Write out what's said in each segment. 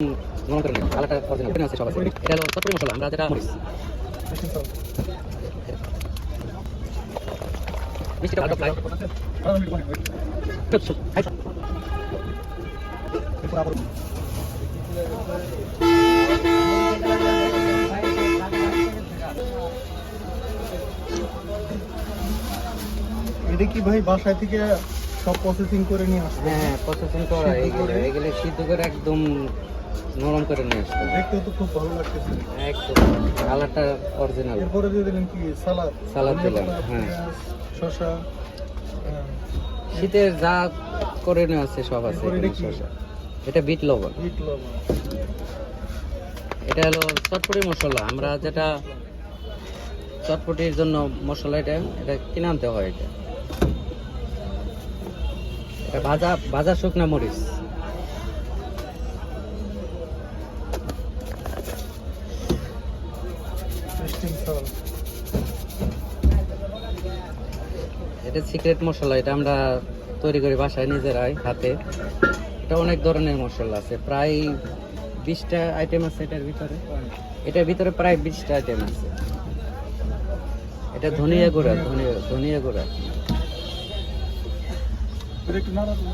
নরম করে নিন কালারটা অরিজিনাল এখানে আছে সব আছে এটা হলো চটপটি মশলা আমরা যেটা মরিচ মিষ্টিটা ভালো ফ্রাই এটা কি ভাই বাসায় থেকে সব প্রসেসিং করে নিয়ে আসবে? হ্যাঁ প্রসেসিং করা এগুলো সিদ্ধ করে একদম নরম করে নিয়ে আসতে দেখতে তো খুব ভালো লাগতেছে। একদম কালারটা অরিজিনাল। এরপরে দিয়ে দিলেন কি সালাদ দিলাম, হ্যাঁ। শসা, শীতের যা করে নেওয়া আছে সব আছে এরপরে এটা কি? শসা এটা বিট লবণ বিট লবণ, এটা হলো চটপটি মশলা আমরা যেটা চটপটির জন্য মশলা এটা কিনে আনতে হয় এটা ভাজা শুকনা মরিচ টেস্টিং সল্ট, এটা সিক্রেট মশলা এটা আমরা তৈরি করি বাসায় নিজেরাই হাতে এটা অনেক ধরনের মশলা আছে প্রায় 20টা আইটেম আছে এটার ভিতরে প্রায় 20টা আইটেম আছে এটা ধনিয়া গুঁড়া ধনিয়া গুঁড়া এটা একটু নাড়া দিন।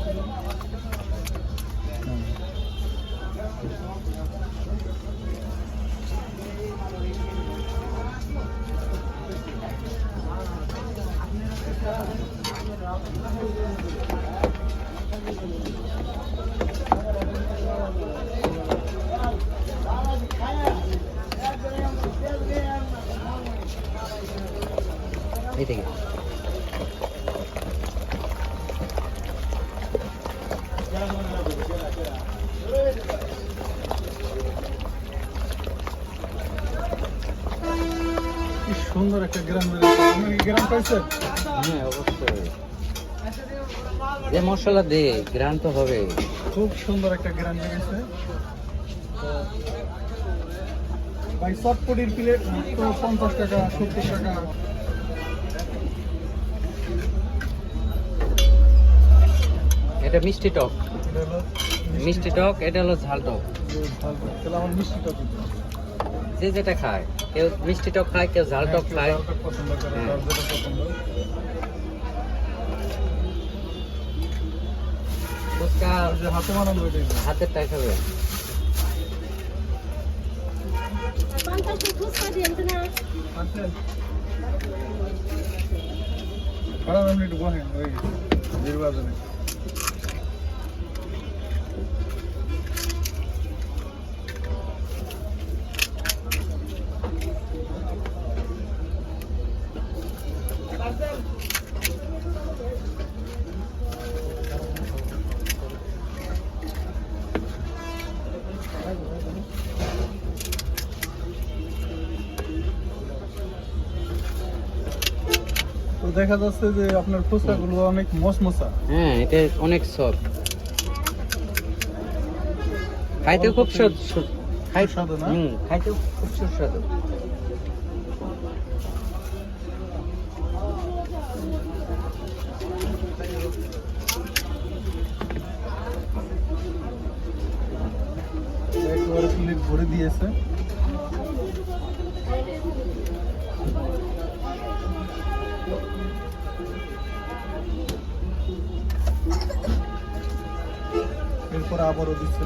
এই থেকে কি সুন্দর একটা গ্রাম বেরিয়েছে। আপনি কি গ্রাম পাইছেন? হ্যাঁ অবশ্যই যে মশলা দে গ্রান তো হবে খুব সুন্দর একটা গ্রাম বেরিয়েছে। ভাই চটপটির প্লেট তো 50 টাকা 70 টাকা। এটা মিষ্টি টক এটা হলো মিষ্টি টক এটা হলো ঝাল টক ঝাল টক। তাহলে আমার মিষ্টি টক দিতে হবে। যে যেটা খায় কেউ মিষ্টি টক খায় কেউ ঝাল টক খায় ঝাল টক পছন্দ করে, হ্যাঁ। যার যেটা পছন্দ। ফুচকা আর যে হাতে বানানো ওইটাই ভালো। হাতের টাই খাবে আছেন? খারাপ এমনি একটু বহেন ওই নির্বাচনে। তো দেখা যাচ্ছে যে আপনার ফুচকাগুলো অনেক মশমশা। হ্যাঁ এটা অনেক সফট খাইতেও খুব সুস্বাদু না? খাইতেও খুব সুস্বাদু একেবারে প্লেট ভরে দিয়েছে। এরপর আবারও দিচ্ছে।